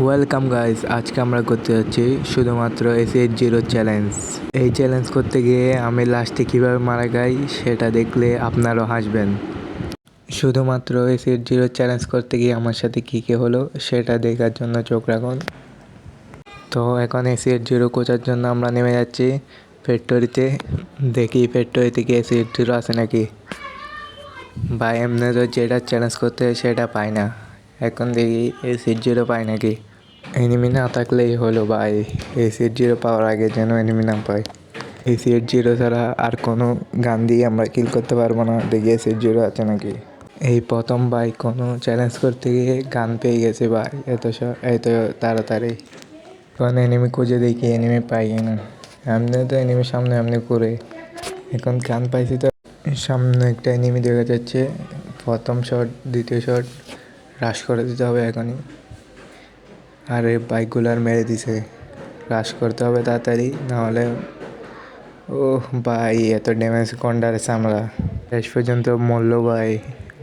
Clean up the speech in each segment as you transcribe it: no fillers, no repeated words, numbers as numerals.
Welcome guys, আজকে আমরা করতে যাচ্ছি শুধুমাত্র এস8 চ্যালেঞ্জ। এই চ্যালেঞ্জ করতে গিয়ে আমি লাস্টে কীভাবে মারা যাই সেটা দেখলে আপনারাও হাসবেন। শুধুমাত্র এস8 চ্যালেঞ্জ করতে গিয়ে আমার সাথে কী হলো সেটা দেখার জন্য চোখ রাখুন। তো এখন এস8 খোঁজার জন্য আমরা নেমে যাচ্ছি ফ্যাক্টরিতে। দেখি ফ্যাক্টরিতে কি এস8 আছে নাকি। বা এমনি তো যেটা চ্যালেঞ্জ করতে হয় সেটা পাই না। এখন দেখি এস8 পাই নাকি। এনিমি না থাকলেই হলো ভাই, এস8 পাওয়ার আগে যেন এনিমি না পাই। এস8 ছাড়া আর কোনো গান দিয়ে আমরা কিল করতে পারবো না। দেখি এস8 আছে নাকি। এই প্রথম ভাই কোনো চ্যালেঞ্জ করতে গিয়ে গান পেয়ে গেছে ভাই, এত তাড়াতাড়ি। এখন এনিমি খুঁজে দেখি এনিমি পাই না। এমনি তো এনিমির সামনে এমনি করে এখন গান পাইছি। তো সামনে একটা এনিমি দেখা যাচ্ছে। প্রথম শট দ্বিতীয় শট রাশ করে দিতে হবে এখনই। আর এই বাইকগুলার মেরে দিছে, রাশ করতে হবে তাড়াতাড়ি, নাহলে ভাই এত ড্যামেজ কন্ডারেছে আমরা। শেষ পর্যন্ত মরল ভাই,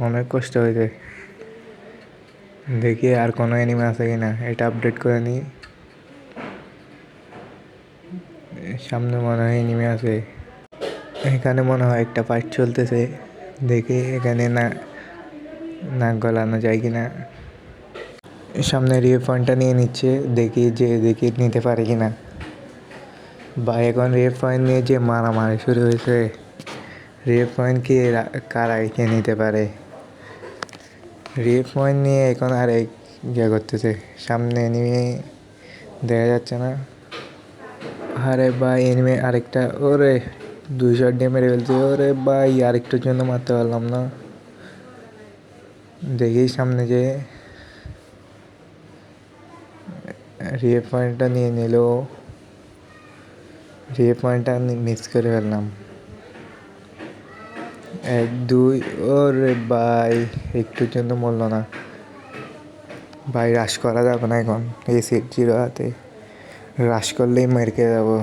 অনেক কষ্ট হয়েছে। দেখি আর কোনো এনিমি আছে কিনা, এটা আপডেট করে নিই। সামনে মনে হয় এনিমি আছে। এখানে মনে হয় একটা ফাইট চলতেছে, দেখি এখানে নাক গলানো যায় কিনা। সামনে রিভ পয়েন্টটা নিয়ে নিচ্ছে, দেখি নিতে পারে কিনা। বা এখন রিভ পয়েন্ট নিয়ে যে মারামারি শুরু হয়েছে। রিভ পয়েন্ট কি কারা কে নিতে পারে। রিভ পয়েন্ট নিয়ে এখন আর করতেছে। সামনে এনিমি দেখা যাচ্ছে না। আরে ভাই এনিমি আরেকটা, ওরে 2 শট দিয়ে মেরে ফেলছে। ওরে ভাই আরেকটার জন্য মারতে পারলাম না। দেখি সামনে যে রিভ পয়েন্টটা নিয়ে নিল। রিভ পয়েন্টটা মিস করে ফেললাম। 1 2, ওরে ভাই একটুর জন্য মরল না ভাই। রাশ করা যাবে না এখন, এস8 হাতে রাশ করলেই মেরে খেয়ে যাবো।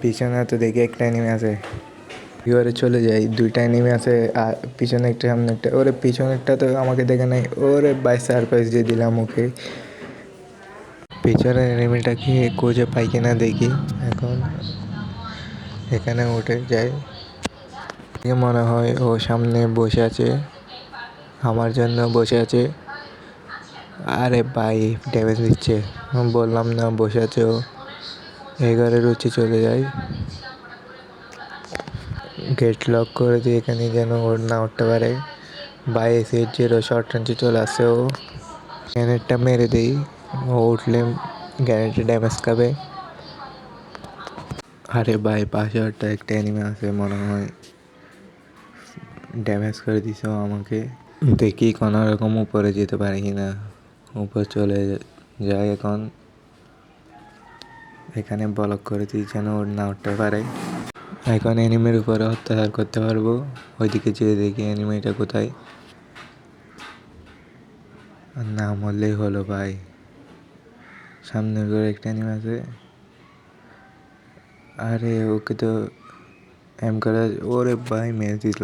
পিছনে তো দেখি একটা এনিমি আছে, এবারে চলে যাই। 2টা এনিমি আছে, আর পিছনে একটা সামনে একটা। ওরে পিছনেরটা তো আমাকে দেখে নাই। ওরে ভাই সারপ্রাইজ দিয়ে দিলাম ওকে। পিছনের এনিমিটাকে খুঁজে পাই কিনা দেখি। এখন এখানে উঠে যাই। মনে হয় ও সামনে বসে আছে, আমার জন্য বসে আছে। আরে ভাই ড্যামেজ দিচ্ছে, বললাম না বসে আছে ও। এই ঘরে রুচি চলে যায়, গেট লক করে দিয়ে এখানে যেন ওর না উঠতে পারে। ভাই এস8 শর্ট রেঞ্জে চলে আসছে ও। গ্যানেটটা মেরে দিই, ও উঠলে গ্যানেটে ড্যামেজ খাবে। আরে ভাই পাশে একটা এনিমি আছে, মনে হয় ড্যামেজ করে দিছে ও আমাকে। দেখি কোনো রকম উপরে যেতে পারে কিনা। উপর চলে যায় এখন। এখানে ব্লক করে দিই যেন ওর না উঠতে পারে। এখন এনিমির উপরে অত্যাচার করতে পারবো। ওইদিকে যেয়ে দেখি এনিমিটা কোথায়। না মরলেই হলো ভাই। সামনের ঘরে একটা এনিমি আছে। আরে ওকে তো এম করা। ওরে ভাই মেরে দিল।